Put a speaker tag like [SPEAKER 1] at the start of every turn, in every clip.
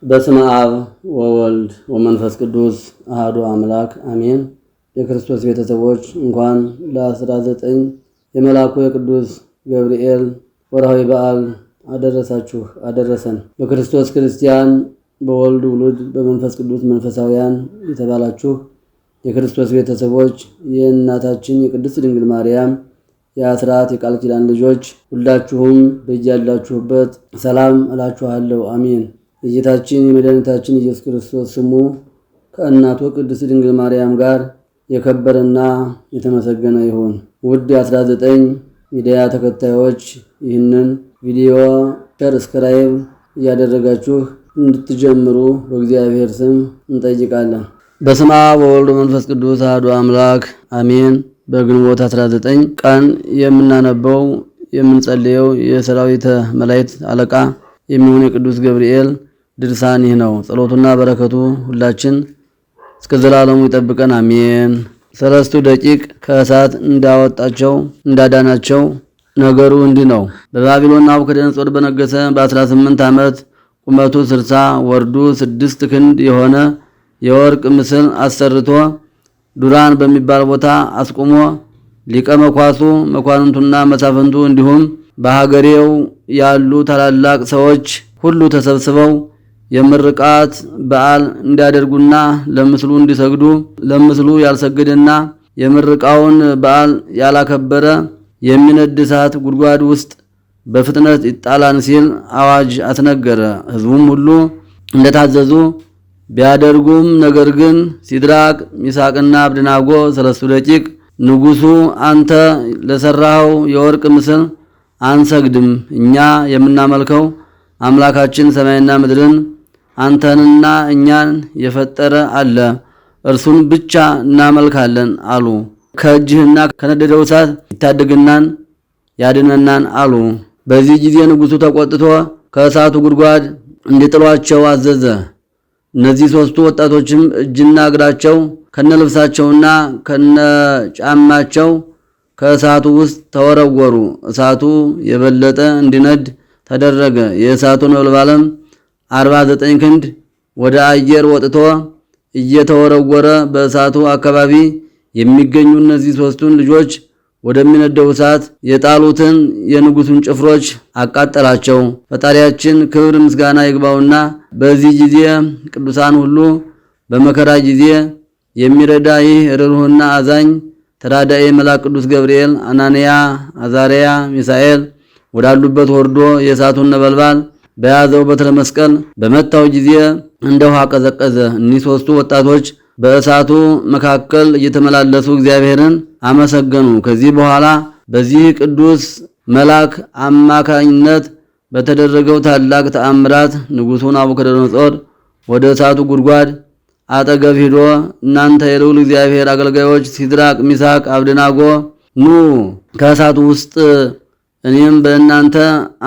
[SPEAKER 1] በስመ አብ ወወልድ ወመንፈስ ቅዱስ አሐዱ አምላክ አሜን። የክርስቶስ ቤተሰቦች እንኳን ለ19 የመልአኩ የቅዱስ ገብርኤል ወርሃዊ በዓል አደረሳችሁ አደረሰን። በክርስቶስ ክርስቲያን፣ በወልድ ውሉድ፣ በመንፈስ ቅዱስ መንፈሳውያን የተባላችሁ የክርስቶስ ቤተሰቦች የእናታችን የቅድስት ድንግል ማርያም የአስራት የቃል ኪዳን ልጆች ሁላችሁም በያላችሁበት ሰላም እላችኋለሁ። አሜን። የጌታችን የመድኃኒታችን ኢየሱስ ክርስቶስ ስሙ ከእናቱ ቅድስት ድንግል ማርያም ጋር የከበረና የተመሰገነ ይሁን። ውድ የ19 ሚዲያ ተከታዮች ይህንን ቪዲዮ ሰብስክራይብ እያደረጋችሁ እንድትጀምሩ በእግዚአብሔር ስም እንጠይቃለን። በስመ አብ ወወልድ ወመንፈስ ቅዱስ አሐዱ አምላክ አሜን። በግንቦት 19 ቀን የምናነበው የምንጸልየው የሰራዊተ መላእክት አለቃ የሚሆን የቅዱስ ገብርኤል ድርሳን ይህ ነው። ጸሎቱና በረከቱ ሁላችን እስከ ዘላለሙ ይጠብቀን አሜን። 3 ደቂቅ ከእሳት እንዳወጣቸው እንዳዳናቸው ነገሩ እንዲህ ነው። በባቢሎን ናቡከደነፆር በነገሰ በ18 ዓመት ቁመቱ 60 ወርዱ 6 ክንድ የሆነ የወርቅ ምስል አሰርቶ ዱራን በሚባል ቦታ አስቆሞ ሊቀ መኳሱ መኳንንቱና መሳፍንቱ እንዲሁም በሀገሬው ያሉ ታላላቅ ሰዎች ሁሉ ተሰብስበው የምርቃት በዓል እንዲያደርጉና ለምስሉ እንዲሰግዱ፣ ለምስሉ ያልሰገደና የምርቃውን በዓል ያላከበረ የሚነድ እሳት ጉድጓድ ውስጥ በፍጥነት ይጣላን ሲል አዋጅ አስነገረ። ሕዝቡም ሁሉ እንደታዘዙ ቢያደርጉም ነገር ግን ሲድራቅ ሚሳቅና አብደናጎ 3 ደቂቅ ንጉሡ አንተ ለሰራኸው የወርቅ ምስል አንሰግድም፣ እኛ የምናመልከው አምላካችን ሰማይና ምድርን አንተንና እኛን የፈጠረ አለ፣ እርሱን ብቻ እናመልካለን አሉ። ከእጅህና ከነደደው እሳት ይታደግናን ያድነናን አሉ። በዚህ ጊዜ ንጉሡ ተቆጥቶ ከእሳቱ ጉድጓድ እንዲጥሏቸው አዘዘ። እነዚህ 3 ወጣቶችም እጅና እግራቸው ከነልብሳቸውና ከነጫማቸው ከእሳቱ ውስጥ ተወረወሩ። እሳቱ የበለጠ እንዲነድ ተደረገ። የእሳቱ ነበልባልም 49 ክንድ ወደ አየር ወጥቶ እየተወረወረ በእሳቱ አካባቢ የሚገኙ እነዚህ 3ቱን ልጆች ወደሚነደው እሳት የጣሉትን የንጉሡን ጭፍሮች አቃጠላቸው። ፈጣሪያችን ክብር ምስጋና ይግባውና በዚህ ጊዜ ቅዱሳን ሁሉ በመከራ ጊዜ የሚረዳ ይህ ርኅሩህና አዛኝ ተራዳኤ መልአክ ቅዱስ ገብርኤል አናንያ፣ አዛርያ፣ ሚሳኤል ወዳሉበት ወርዶ የእሳቱን ነበልባል በያዘው በትረ መስቀል በመታው ጊዜ እንደ ውሃ ቀዘቀዘ። እኒህ 3ቱ ወጣቶች በእሳቱ መካከል እየተመላለሱ እግዚአብሔርን አመሰገኑ። ከዚህ በኋላ በዚህ ቅዱስ መልአክ አማካኝነት በተደረገው ታላቅ ተአምራት ንጉሡ ናቡከደነፆር ወደ እሳቱ ጉድጓድ አጠገብ ሄዶ እናንተ የልዑል እግዚአብሔር አገልጋዮች ሲድራቅ፣ ሚሳቅ፣ አብደናጎ ኑ ከእሳቱ ውስጥ እኔም በእናንተ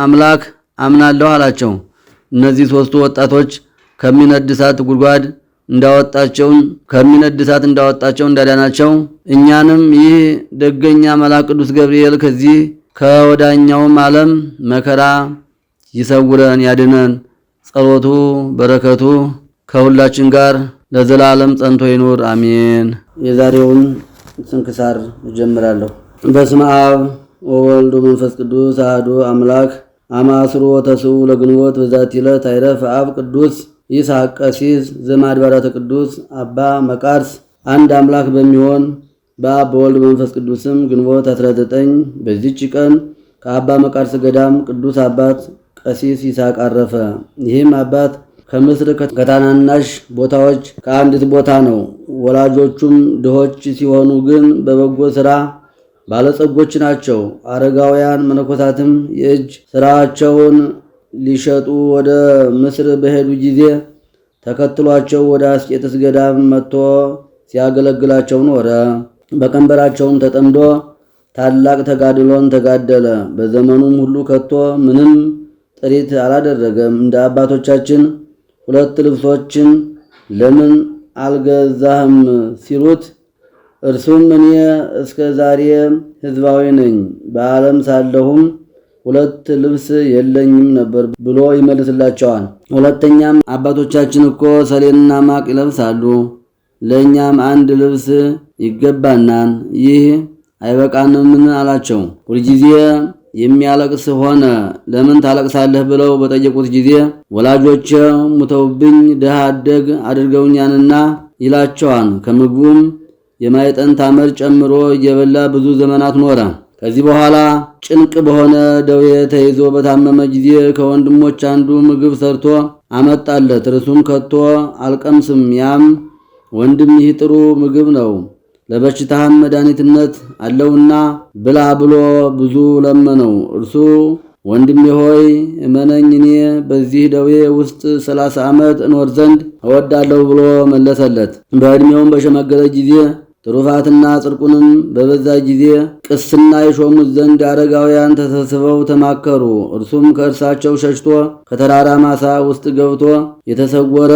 [SPEAKER 1] አምላክ አምናለሁ አላቸው። እነዚህ 3ቱ ወጣቶች ከሚነድ እሳት ጉድጓድ እንዳወጣቸው እንዳዳናቸው እኛንም ይህ ደገኛ መልአክ ቅዱስ ገብርኤል ከዚህ ከወዳኛውም ዓለም መከራ ይሰውረን ያድነን። ጸሎቱ በረከቱ ከሁላችን ጋር ለዘላለም ጸንቶ ይኑር አሜን። የዛሬውን ስንክሳር እጀምራለሁ። በስመ አብ ወወልድ ወመንፈስ ቅዱስ አሐዱ አምላክ አማስሮ ተስዑ ለግንቦት በዛቲ ዕለት አይረፈ አብ ቅዱስ ይስሐቅ ቀሲስ ዘማድባራተ ቅዱስ አባ መቃርስ። አንድ አምላክ በሚሆን በአብ በወልድ በመንፈስ ቅዱስም ግንቦት 19 በዚች ቀን ከአባ መቃርስ ገዳም ቅዱስ አባት ቀሲስ ይስሐቅ አረፈ። ይህም አባት ከምስር ከታናናሽ ቦታዎች ከአንዲት ቦታ ነው። ወላጆቹም ድሆች ሲሆኑ ግን በበጎ ሥራ ባለጸጎች ናቸው። አረጋውያን መነኮሳትም የእጅ ሥራቸውን ሊሸጡ ወደ ምስር በሄዱ ጊዜ ተከትሏቸው ወደ አስቄጥስ ገዳም መጥቶ ሲያገለግላቸው ኖረ። በቀንበራቸውም ተጠምዶ ታላቅ ተጋድሎን ተጋደለ። በዘመኑም ሁሉ ከቶ ምንም ጥሪት አላደረገም። እንደ አባቶቻችን 2 ልብሶችን ለምን አልገዛህም ሲሉት እርሱም እኔ እስከ ዛሬ ሕዝባዊ ነኝ፣ በዓለም ሳለሁም 2 ልብስ የለኝም ነበር ብሎ ይመልስላቸዋል። ሁለተኛም አባቶቻችን እኮ ሰሌንና ማቅ ይለብሳሉ፣ ለእኛም 1 ልብስ ይገባናል፣ ይህ አይበቃንምን አላቸው። ሁልጊዜ የሚያለቅስ ሆነ። ለምን ታለቅሳለህ ብለው በጠየቁት ጊዜ ወላጆቼ ሙተውብኝ ድሃ አደግ አድርገውኛልና ይላቸዋል። ከምግቡም የማይጠንት አመድ ጨምሮ እየበላ ብዙ ዘመናት ኖረ። ከዚህ በኋላ ጭንቅ በሆነ ደዌ ተይዞ በታመመ ጊዜ ከወንድሞች አንዱ ምግብ ሰርቶ አመጣለት። እርሱም ከቶ አልቀምስም። ያም ወንድም ይህ ጥሩ ምግብ ነው፣ ለበሽታህም መድኃኒትነት አለውና ብላ ብሎ ብዙ ለመነው። እርሱ ወንድሜ ሆይ እመነኝ፣ እኔ በዚህ ደዌ ውስጥ 30 ዓመት እኖር ዘንድ እወዳለሁ ብሎ መለሰለት። በዕድሜውም በሸመገለ ጊዜ ትሩፋትና ጽድቁንም በበዛ ጊዜ ቅስና የሾሙት ዘንድ አረጋውያን ተሰብስበው ተማከሩ። እርሱም ከእርሳቸው ሸሽቶ ከተራራ ማሳ ውስጥ ገብቶ የተሰወረ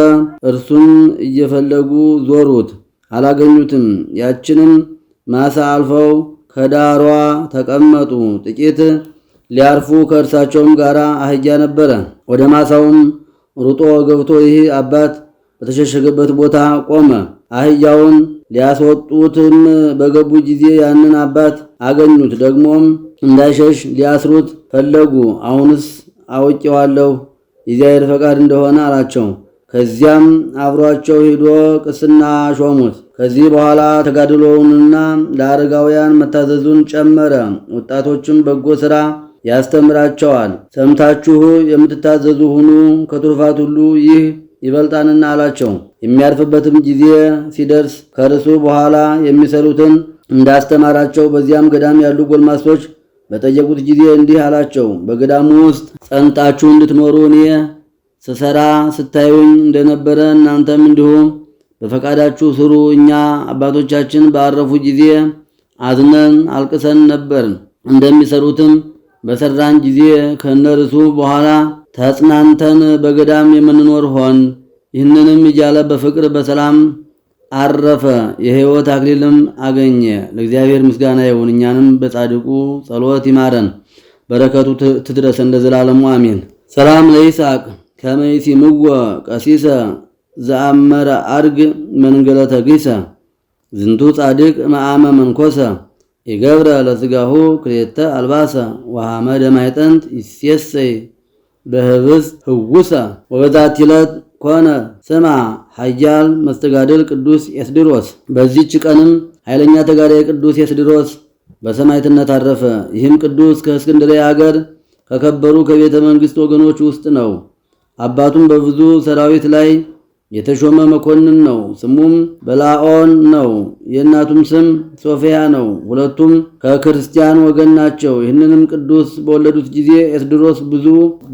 [SPEAKER 1] እርሱን እየፈለጉ ዞሩት፣ አላገኙትም። ያችንም ማሳ አልፈው ከዳሯ ተቀመጡ። ጥቂት ሊያርፉ ከእርሳቸውም ጋር አህያ ነበረ። ወደ ማሳውም ሩጦ ገብቶ ይህ አባት በተሸሸገበት ቦታ ቆመ። አህያውን ሊያስወጡትም በገቡ ጊዜ ያንን አባት አገኙት። ደግሞም እንዳይሸሽ ሊያስሩት ፈለጉ። አሁንስ አውቄዋለሁ የእግዚአብሔር ፈቃድ እንደሆነ አላቸው። ከዚያም አብሯቸው ሄዶ ቅስና ሾሙት። ከዚህ በኋላ ተጋድሎውንና ለአረጋውያን መታዘዙን ጨመረ። ወጣቶችም በጎ ሥራ ያስተምራቸዋል። ሰምታችሁ የምትታዘዙ ሁኑ፣ ከትሩፋት ሁሉ ይህ ይበልጣንና አላቸው። የሚያርፍበትም ጊዜ ሲደርስ ከእርሱ በኋላ የሚሰሩትን እንዳስተማራቸው በዚያም ገዳም ያሉ ጎልማሶች በጠየቁት ጊዜ እንዲህ አላቸው። በገዳሙ ውስጥ ጸንታችሁ እንድትኖሩ እኔ ስሰራ ስታዩኝ እንደነበረ እናንተም እንዲሁም በፈቃዳችሁ ስሩ። እኛ አባቶቻችን ባረፉ ጊዜ አዝነን አልቅሰን ነበር። እንደሚሰሩትም በሰራን ጊዜ ከነርሱ በኋላ ተጽናንተን በገዳም የምንኖር ሆን። ይህንንም እያለ በፍቅር በሰላም አረፈ። የሕይወት አክሊልም አገኘ። ለእግዚአብሔር ምስጋና ይሁን፣ እኛንም በጻድቁ ጸሎት ይማረን፣ በረከቱ ትድረሰን ለዘላለሙ አሜን። ሰላም ለይስሐቅ ከመይሲ ምወ ቀሲሰ ዘአመረ አርግ መንገለ ተግሰ ዝንቱ ጻድቅ መአመ መንኮሰ ይገብረ ለስጋሁ ክሌተ አልባሰ ወሐመደ ማይጠንት ይሴሰይ በህብስ ህውሰ ወበዛቲ ዕለት ኮነ ስማ ኃያል መስተጋድል ቅዱስ ኤስድሮስ። በዚህች ቀንም ኃይለኛ ተጋዳይ ቅዱስ ኤስድሮስ በሰማዕትነት አረፈ። ይህም ቅዱስ ከእስክንድርያ ሀገር ከከበሩ ከቤተ መንግሥት ወገኖች ውስጥ ነው። አባቱም በብዙ ሰራዊት ላይ የተሾመ መኮንን ነው። ስሙም በላኦን ነው። የእናቱም ስም ሶፊያ ነው። ሁለቱም ከክርስቲያን ወገን ናቸው። ይህንንም ቅዱስ በወለዱት ጊዜ ኤስድሮስ ብዙ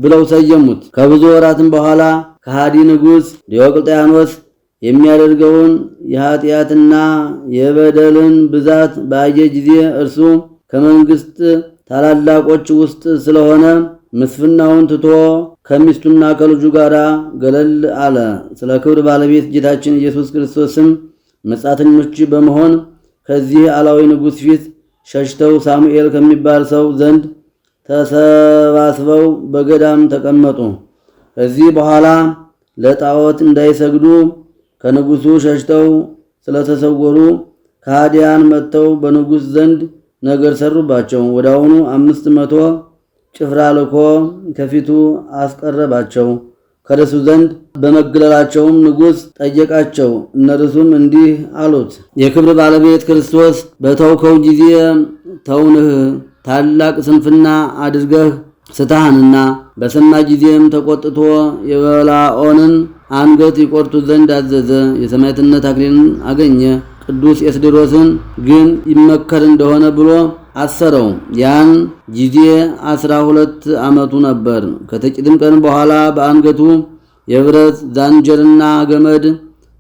[SPEAKER 1] ብለው ሰየሙት። ከብዙ ወራትም በኋላ ከሃዲ ንጉሥ ዲዮቅልጥያኖስ የሚያደርገውን የኃጢአትና የበደልን ብዛት ባየ ጊዜ እርሱ ከመንግስት ታላላቆች ውስጥ ስለሆነ ምስፍናውን ትቶ ከሚስቱና ከልጁ ጋር ገለል አለ። ስለ ክብር ባለቤት ጌታችን ኢየሱስ ክርስቶስም መጻተኞች በመሆን ከዚህ አላዊ ንጉሥ ፊት ሸሽተው ሳሙኤል ከሚባል ሰው ዘንድ ተሰባስበው በገዳም ተቀመጡ። ከዚህ በኋላ ለጣዖት እንዳይሰግዱ ከንጉሱ ሸሽተው ስለተሰወሩ ከሃዲያን መጥተው በንጉሥ ዘንድ ነገር ሰሩባቸው። ወዳውኑ 500 ጭፍራ ልኮ ከፊቱ አስቀረባቸው። ከደሱ ዘንድ በመግለላቸውም ንጉሥ ጠየቃቸው። እነርሱም እንዲህ አሉት፣ የክብር ባለቤት ክርስቶስ በተውከው ጊዜ ተውንህ፣ ታላቅ ስንፍና አድርገህ ስታህንና። በሰማ ጊዜም ተቆጥቶ የበላኦንን አንገት ይቆርጡ ዘንድ አዘዘ። የሰማዕትነት አክሊልን አገኘ። ቅዱስ ኤስድሮስን ግን ይመከር እንደሆነ ብሎ አሰረው። ያን ጊዜ 12 ዓመቱ ነበር። ከጥቂትም ቀን በኋላ በአንገቱ የብረት ዛንጀርና ገመድ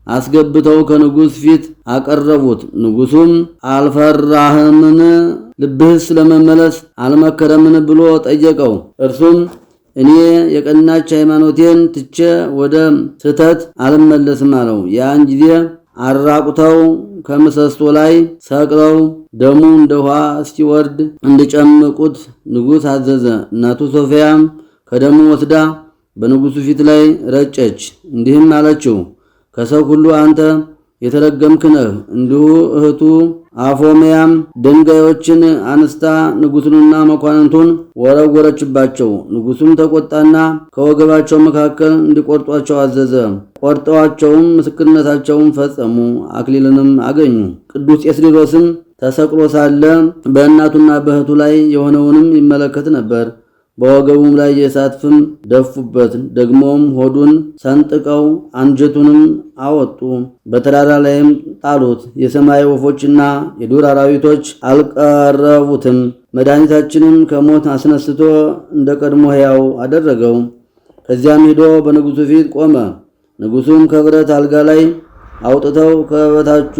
[SPEAKER 1] አስገብተው ከንጉሥ ፊት አቀረቡት። ንጉሡም አልፈራህምን? ልብህስ ለመመለስ አልመከረምን? ብሎ ጠየቀው። እርሱም እኔ የቀናች ሃይማኖቴን ትቼ ወደ ስህተት አልመለስም አለው። ያን ጊዜ አራቁተው ከምሰሶ ላይ ሰቅለው ደሙ እንደ ውሃ እስኪወርድ እንዲጨምቁት ንጉሥ አዘዘ። እናቱ ሶፊያም ከደሙ ወስዳ በንጉሡ ፊት ላይ ረጨች። እንዲህም አለችው፣ ከሰው ሁሉ አንተ የተረገምክ ነህ። እንዲሁ እህቱ አፎሚያም ድንጋዮችን አንስታ ንጉሡንና መኳንንቱን ወረወረችባቸው። ንጉሡም ተቆጣና ከወገባቸው መካከል እንዲቆርጧቸው አዘዘ። ቆርጠዋቸውም ምስክርነታቸውን ፈጸሙ፣ አክሊልንም አገኙ። ቅዱስ ኤስድሮስም ተሰቅሎ ሳለ በእናቱና በእህቱ ላይ የሆነውንም ይመለከት ነበር። በወገቡም ላይ የእሳት ፍም ደፉበት። ደግሞም ሆዱን ሰንጥቀው አንጀቱንም አወጡ፣ በተራራ ላይም ጣሉት። የሰማይ ወፎችና የዱር አራዊቶች አልቀረቡትም። መድኃኒታችንም ከሞት አስነስቶ እንደ ቀድሞ ሕያው አደረገው። ከዚያም ሄዶ በንጉሡ ፊት ቆመ። ንጉሡም ከብረት አልጋ ላይ አውጥተው ከበታቹ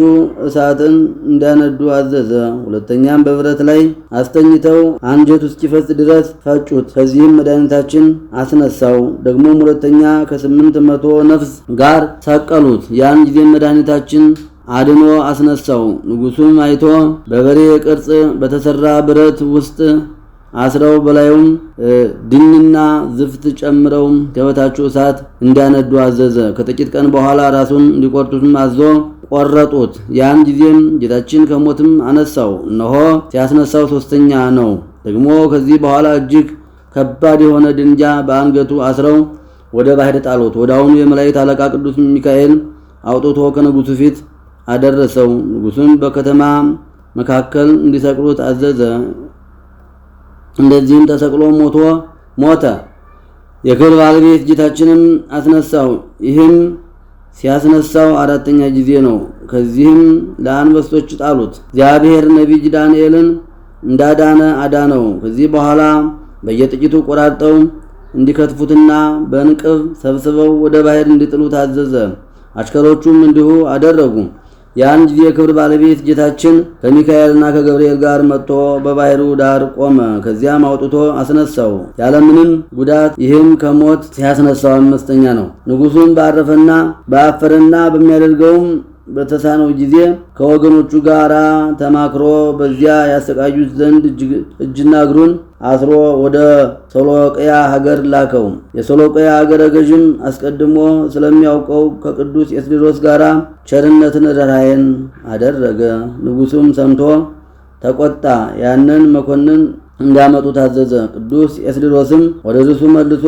[SPEAKER 1] እሳትን እንዲያነዱ አዘዘ። ሁለተኛም በብረት ላይ አስተኝተው አንጀቱ እስኪፈስ ድረስ ፈጩት። ከዚህም መድኃኒታችን አስነሳው። ደግሞም ሁለተኛ ከ800 ነፍስ ጋር ሰቀሉት። ያን ጊዜም መድኃኒታችን አድኖ አስነሳው። ንጉሡም አይቶ በበሬ ቅርጽ በተሰራ ብረት ውስጥ አስረው በላዩም ድንና ዝፍት ጨምረው ከበታቹ እሳት እንዲያነዱ አዘዘ። ከጥቂት ቀን በኋላ ራሱን እንዲቆርጡትም አዞ ቆረጡት። ያን ጊዜም ጌታችን ከሞትም አነሳው። እነሆ ሲያስነሳው ሶስተኛ ነው። ደግሞ ከዚህ በኋላ እጅግ ከባድ የሆነ ድንጃ በአንገቱ አስረው ወደ ባሕር ጣሉት። ወዲያውኑ የመላእክት አለቃ ቅዱስ ሚካኤል አውጥቶ ከንጉሡ ፊት አደረሰው። ንጉሡም በከተማ መካከል እንዲሰቅሉት አዘዘ። እንደዚህም ተሰቅሎ ሞተ። የክብር ባለቤት ጌታችንም አስነሳው። ይህም ሲያስነሳው አራተኛ ጊዜ ነው። ከዚህም ለአንበሶች ጣሉት። እግዚአብሔር ነቢይ ዳንኤልን እንዳዳነ አዳነው። ከዚህ በኋላ በየጥቂቱ ቆራርጠው እንዲከትፉትና በእንቅብ ሰብስበው ወደ ባሕር እንዲጥሉት አዘዘ። አሽከሮቹም እንዲሁ አደረጉ። ያን ጊዜ የክብር ባለቤት ጌታችን ከሚካኤልና ከገብርኤል ጋር መጥቶ በባሕሩ ዳር ቆመ። ከዚያም አውጥቶ አስነሳው ያለምንም ጉዳት። ይህም ከሞት ሲያስነሳው አምስተኛ ነው። ንጉሡም ባፈረና በሚያደርገውም በተሳነው ጊዜ ከወገኖቹ ጋር ተማክሮ በዚያ ያሰቃዩት ዘንድ እጅና እግሩን አስሮ ወደ ሶሎቅያ ሀገር ላከው። የሶሎቅያ ሀገረ ገዥም አስቀድሞ ስለሚያውቀው ከቅዱስ ኤስድሮስ ጋር ቸርነትን ርኅራኄን አደረገ። ንጉሡም ሰምቶ ተቆጣ። ያንን መኮንን እንዲያመጡ ታዘዘ። ቅዱስ ኤስድሮስም ወደ ርሱ መልሶ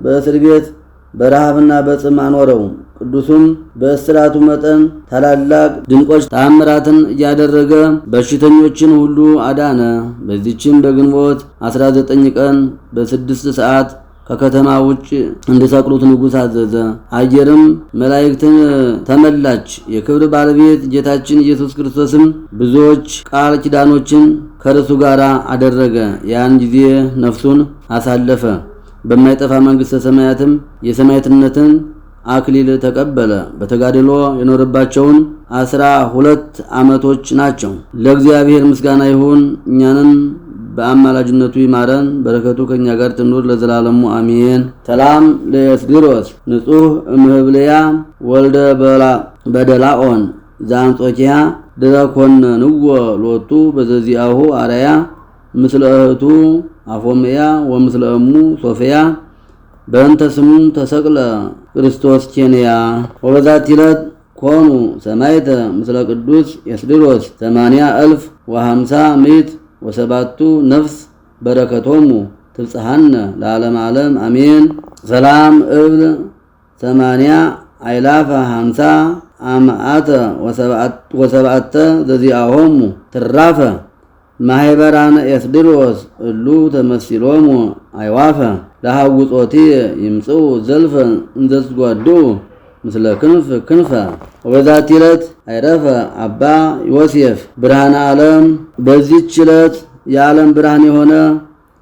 [SPEAKER 1] በእስር ቤት በረሃብና በጽም አኖረው። ቅዱሱም በእስራቱ መጠን ታላላቅ ድንቆች ተአምራትን እያደረገ በሽተኞችን ሁሉ አዳነ። በዚህችም በግንቦት 19 ቀን በ6 ሰዓት ከከተማ ውጭ እንዲሰቅሉት ንጉሥ አዘዘ። አየርም መላእክትን ተመላች። የክብር ባለቤት ጌታችን ኢየሱስ ክርስቶስም ብዙዎች ቃል ኪዳኖችን ከርሱ ጋር አደረገ። ያን ጊዜ ነፍሱን አሳለፈ። በማይጠፋ መንግሥተ ሰማያትም የሰማዕትነትን አክሊል ተቀበለ። በተጋድሎ የኖረባቸውን 12 ዓመቶች ናቸው። ለእግዚአብሔር ምስጋና ይሁን። እኛንም በአማላጅነቱ ይማረን፣ በረከቱ ከኛ ጋር ትኑር ለዘላለሙ አሜን። ሰላም ለኤስድሮስ ንጹሕ እምህብልያ ወልደ በደላኦን ዘአንጾኪያ ድረኮነንዎ ሎቱ በዘዚአሁ አርያ ምስለ እህቱ አፎምያ ወምስለ እሙ ሶፊያ በእንተ ስሙ ተሰቅለ ክርስቶስ ኬንያ። ወበዛቲ ዕለት ኮኑ ሰማዕተ ምስለ ቅዱስ ኤስድሮስ 80,050 ነፍስ በረከቶሙ ትብጽሐነ ለዓለመ ዓለም አሜን። ሰላም እብል 80,50 አማአተ ወሰብዓተ ዘዚአሆሙ ትራፈ ማህበራነ ኤስድሮስ እሉ ተመሲሎሙ አይዋፈ ለሐውጾቲ ይምጽኡ ዘልፈ እንዘስጓዱ ምስለ ክንፈ። ወበዛቲ ዕለት አይረፈ አባ ዮሴፍ ብርሃነ ዓለም። በዚህች ዕለት የዓለም ብርሃን የሆነ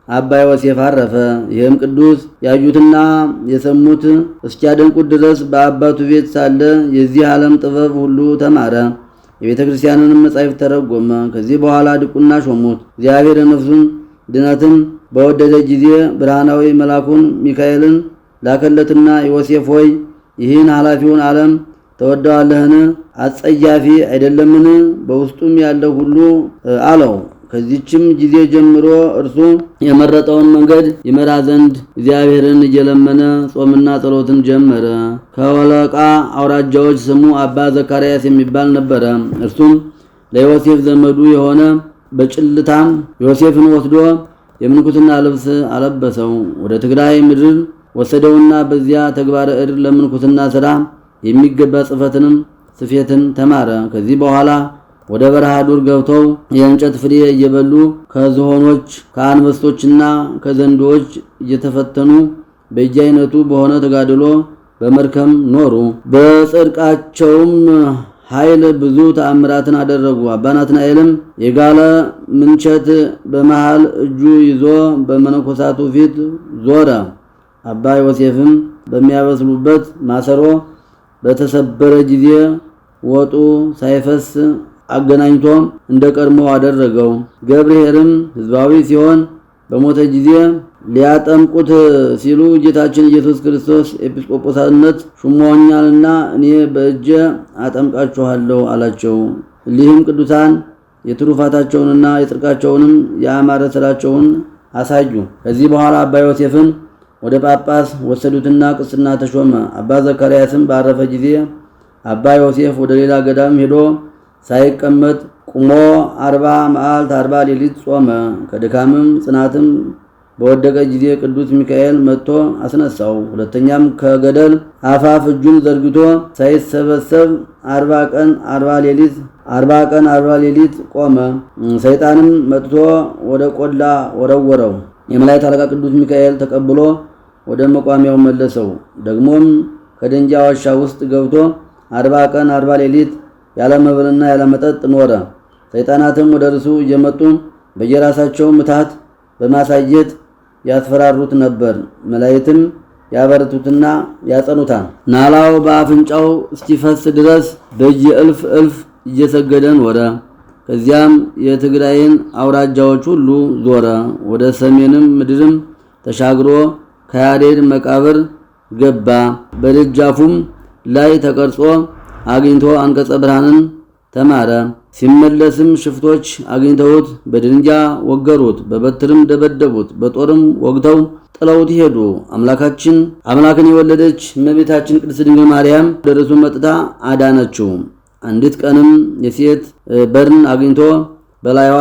[SPEAKER 1] አባ ዮሴፍ አረፈ። ይህም ቅዱስ ያዩትና የሰሙት እስኪያደንቁት ድረስ በአባቱ ቤት ሳለ የዚህ ዓለም ጥበብ ሁሉ ተማረ። የቤተ ክርስቲያንንም መጻሕፍት ተረጎመ። ከዚህ በኋላ ድቁና ሾሙት። እግዚአብሔር ነፍሱን ድነትን በወደደ ጊዜ ብርሃናዊ መልአኩን ሚካኤልን ላከለትና ዮሴፍ ሆይ ይህን ኃላፊውን ዓለም ተወደዋለህን? አጸያፊ አይደለምን? በውስጡም ያለው ሁሉ አለው። ከዚህችም ጊዜ ጀምሮ እርሱ የመረጠውን መንገድ ይመራ ዘንድ እግዚአብሔርን እየለመነ ጾምና ጸሎትን ጀመረ። ከወለቃ አውራጃዎች ስሙ አባ ዘካርያስ የሚባል ነበረ። እርሱም ለዮሴፍ ዘመዱ የሆነ በጭልታም ዮሴፍን ወስዶ የምንኩስና ልብስ አለበሰው። ወደ ትግራይ ምድር ወሰደውና በዚያ ተግባረ እድ ለምንኩስና ሥራ የሚገባ ጽሕፈትንም ስፌትን ተማረ። ከዚህ በኋላ ወደ በረሃ ዱር ገብተው የእንጨት ፍሬ እየበሉ ከዝሆኖች ከአንበሶችና ከዘንዶች እየተፈተኑ በየአይነቱ በሆነ ተጋድሎ በመርከም ኖሩ። በጽድቃቸውም ኃይል ብዙ ተአምራትን አደረጉ። አባ ናትናኤልም የጋለ ምንቸት በመሃል እጁ ይዞ በመነኮሳቱ ፊት ዞረ። አባ ዮሴፍም በሚያበስሉበት ማሰሮ በተሰበረ ጊዜ ወጡ ሳይፈስ አገናኝቶ እንደ ቀድሞ አደረገው። ገብርኄርም ሕዝባዊ ሲሆን በሞተ ጊዜ ሊያጠምቁት ሲሉ ጌታችን ኢየሱስ ክርስቶስ ኤጲስቆጶስነት ሹሞኛልና እኔ በእጄ አጠምቃችኋለሁ አላቸው። እሊህም ቅዱሳን የትሩፋታቸውንና የጽድቃቸውንም የአማረ ሥራቸውን አሳዩ። ከዚህ በኋላ አባ ዮሴፍን ወደ ጳጳስ ወሰዱትና ቅስና ተሾመ። አባ ዘካርያስም ባረፈ ጊዜ አባ ዮሴፍ ወደ ሌላ ገዳም ሄዶ ሳይቀመጥ ቁሞ 40 መዓልት 40 ሌሊት ጾመ። ከድካምም ጽናትም በወደቀ ጊዜ ቅዱስ ሚካኤል መጥቶ አስነሳው። ሁለተኛም ከገደል አፋፍ እጁን ዘርግቶ ሳይሰበሰብ 40 ቀን 40 ሌሊት ቆመ። ሰይጣንም መጥቶ ወደ ቆላ ወረወረው። የመላእክት አለቃ ቅዱስ ሚካኤል ተቀብሎ ወደ መቋሚያው መለሰው። ደግሞም ከደንጊያ ዋሻ ውስጥ ገብቶ 40 ቀን 40 ሌሊት ያለ መብልና ያለ መጠጥ ኖረ። ሰይጣናትም ወደ እርሱ እየመጡ በየራሳቸው ምታት በማሳየት ያስፈራሩት ነበር። መላእክትም ያበረቱትና ያጸኑታል። ናላው በአፍንጫው እስኪፈስ ድረስ በየእልፍ እየሰገደ ኖረ። ከዚያም የትግራይን አውራጃዎች ሁሉ ዞረ። ወደ ሰሜንም ምድርም ተሻግሮ ከያሬድ መቃብር ገባ። በደጃፉም ላይ ተቀርጾ አግኝቶ አንቀጸ ብርሃንን ተማረ። ሲመለስም ሽፍቶች አግኝተውት በድንጋይ ወገሩት፣ በበትርም ደበደቡት፣ በጦርም ወግተው ጥለውት ሄዱ። አምላክን የወለደች እመቤታችን ቅድስት ድንግል ማርያም ደረሱ መጥታ አዳነችው። አንዲት ቀንም የሴት በርን አግኝቶ በላይዋ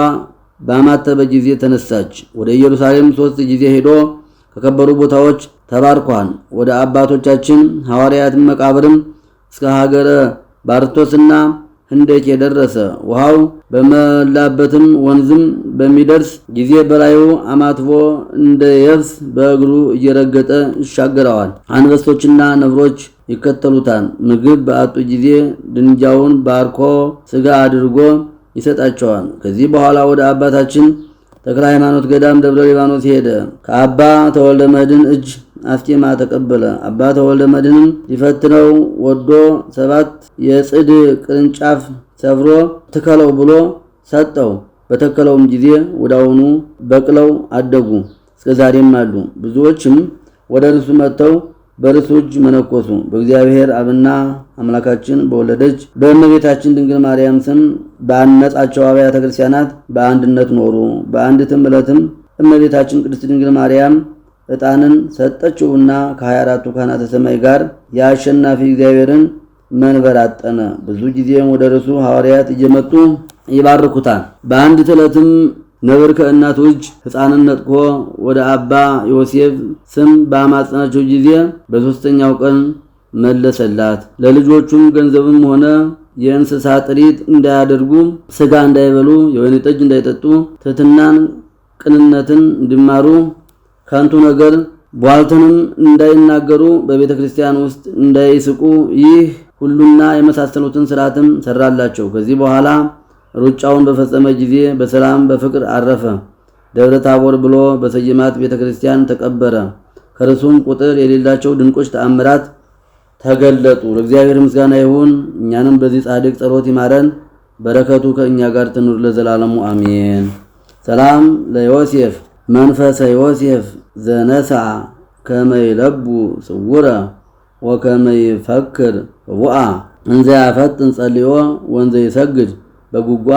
[SPEAKER 1] ባማተበ ጊዜ ተነሳች። ወደ ኢየሩሳሌም 3 ጊዜ ሄዶ ከከበሩ ቦታዎች ተባርኳል። ወደ አባቶቻችን ሐዋርያት መቃብርም እስከ ሀገረ ባርቶስና ህንደኬ ደረሰ። ውሃው በመላበትም ወንዝም በሚደርስ ጊዜ በላዩ አማትቦ እንደ የብስ በእግሩ እየረገጠ ይሻገረዋል። አንበሶችና ነብሮች ይከተሉታል። ምግብ በአጡ ጊዜ ድንጃውን ባርኮ ስጋ አድርጎ ይሰጣቸዋል። ከዚህ በኋላ ወደ አባታችን ተክለ ሃይማኖት ገዳም ደብረ ሊባኖስ ሄደ። ከአባ ተወልደ መድኅን እጅ አስኬማ ተቀበለ። አባ ተወልደ መድኅንም ሊፈትነው ወዶ 7 የጽድ ቅርንጫፍ ሰብሮ ትከለው ብሎ ሰጠው። በተከለውም ጊዜ ወዳውኑ በቅለው አደጉ፣ እስከዛሬም አሉ። ብዙዎችም ወደ እርሱ መጥተው በእርሱ እጅ መነኮሱ። በእግዚአብሔር አብና አምላካችን በወለደች በእመቤታችን ድንግል ማርያም ስም ባነጻቸው አብያተ ክርስቲያናት በአንድነት ኖሩ። በአንዲትም ዕለትም እመቤታችን ቅድስት ድንግል ማርያም ዕጣንን ሰጠችውና ከ24ቱ ካህናተ ሰማይ ጋር የአሸናፊ እግዚአብሔርን መንበር አጠነ። ብዙ ጊዜም ወደ እርሱ ሐዋርያት እየመጡ ይባርኩታል። በአንዲት ዕለትም ነብር ከእናቱ እጅ ሕፃንን ነጥቆ ወደ አባ ዮሴፍ ስም ባማጸናቸው ጊዜ በ3ኛው ቀን መለሰላት። ለልጆቹም ገንዘብም ሆነ የእንስሳ ጥሪት እንዳያደርጉ፣ ስጋ እንዳይበሉ፣ የወይን ጠጅ እንዳይጠጡ፣ ትሕትናን ቅንነትን እንዲማሩ፣ ከንቱ ነገር ቧልትንም እንዳይናገሩ፣ በቤተ ክርስቲያን ውስጥ እንዳይስቁ፣ ይህ ሁሉና የመሳሰሉትን ሥርዓትም ሰራላቸው። ከዚህ በኋላ ሩጫውን በፈጸመ ጊዜ በሰላም በፍቅር አረፈ። ደብረ ታቦር ብሎ በሰየማት ቤተ ክርስቲያን ተቀበረ። ከርሱም ቁጥር የሌላቸው ድንቆች ተአምራት ተገለጡ። ለእግዚአብሔር ምስጋና ይሁን። እኛንም በዚህ ጻድቅ ጸሎት ይማረን፣ በረከቱ ከእኛ ጋር ትኑር ለዘላለሙ አሜን። ሰላም ለዮሴፍ መንፈሰ ዮሴፍ ዘነሳ ከመይለቡ ስውረ ወከመይፈክር ውአ እንዘ ያፈጥን ጸልዮ ወንዘ ይሰግድ በጉጓ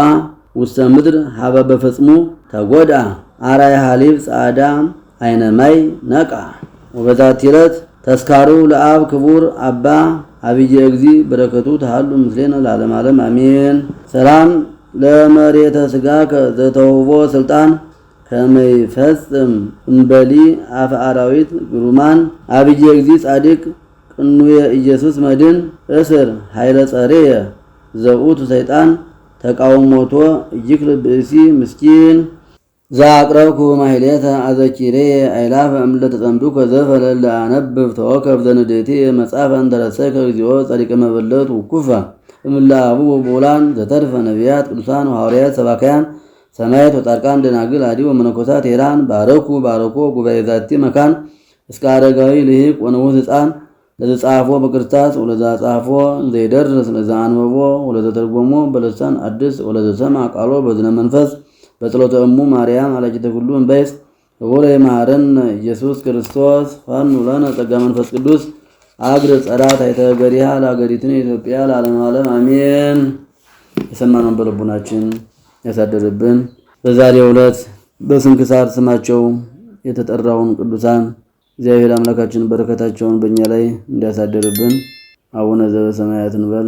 [SPEAKER 1] ውስተ ምድር ሀበ በፈጽሙ ተጎዳ አራይ ሐሊብ ጻዳ አይነ ማይ ነቃ። ወበዛቲ ዕለት ተስካሩ ለአብ ክቡር አባ አብየ እግዚ በረከቱ ተሃሉ ምስሌነ ለዓለመ ዓለም አሜን። ሰላም ለመሬተ ሥጋ ዘተውቦ ስልጣን ከመይፈጽም እንበሊ አፈ አራዊት ግሩማን አብየ እግዚ ጻድቅ ቅኑየ ኢየሱስ መድን እስር ኃይለ ጸሬየ ዘውቱ ሰይጣን ተቃውሞቶ ይክል ብእሲ ምስኪን ዘአቅረብኩ ማሕሌተ አዘኪሬ አይላፈ እምለተ ተጸምዱከ ዘፈለለ አነብብ ተወከፍ ዘንዴቴ መጽሐፈ እንተረሰይከ እግዚኦ ጸሪቀ መበለት ውኩፋ እምላአቡ ወቦላን ዘተርፈ ነቢያት ቅዱሳን ሐዋርያት ሰባካያን ሰማዕታት ወጻድቃን ደናግል አዲ ወመነኮሳት ሄራን ባረኩ ጉባኤ ዛቲ መካን እስከ አረጋዊ ልሂቅ ወንዑስ ሕፃን ለዘጻፎ በክርስታስ ወለዛ ጻፎ ዘይደርስ ለዛ አንበቦ ወለዘ ተርጎሞ በልሳን አዲስ ወለዘ ሰማ ቃሎ በዝነ መንፈስ በጸሎተ እሙ ማርያም አላቂተ ኩሉ እንበይስ ወለ ይማረን ኢየሱስ ክርስቶስ ፈኑ ለነ ጸጋ መንፈስ ቅዱስ አግረ ጸራት አይተገሪያ ለአገሪቱን ኢትዮጵያ ለዓለመ ዓለም አሜን። የሰማነውን በልቡናችን ያሳደርብን። በዛሬው ዕለት በስንክሳር ስማቸው የተጠራውን ቅዱሳን እግዚአብሔር አምላካችን በረከታቸውን በእኛ ላይ እንዲያሳደርብን አቡነ ዘበሰማያት እንበል።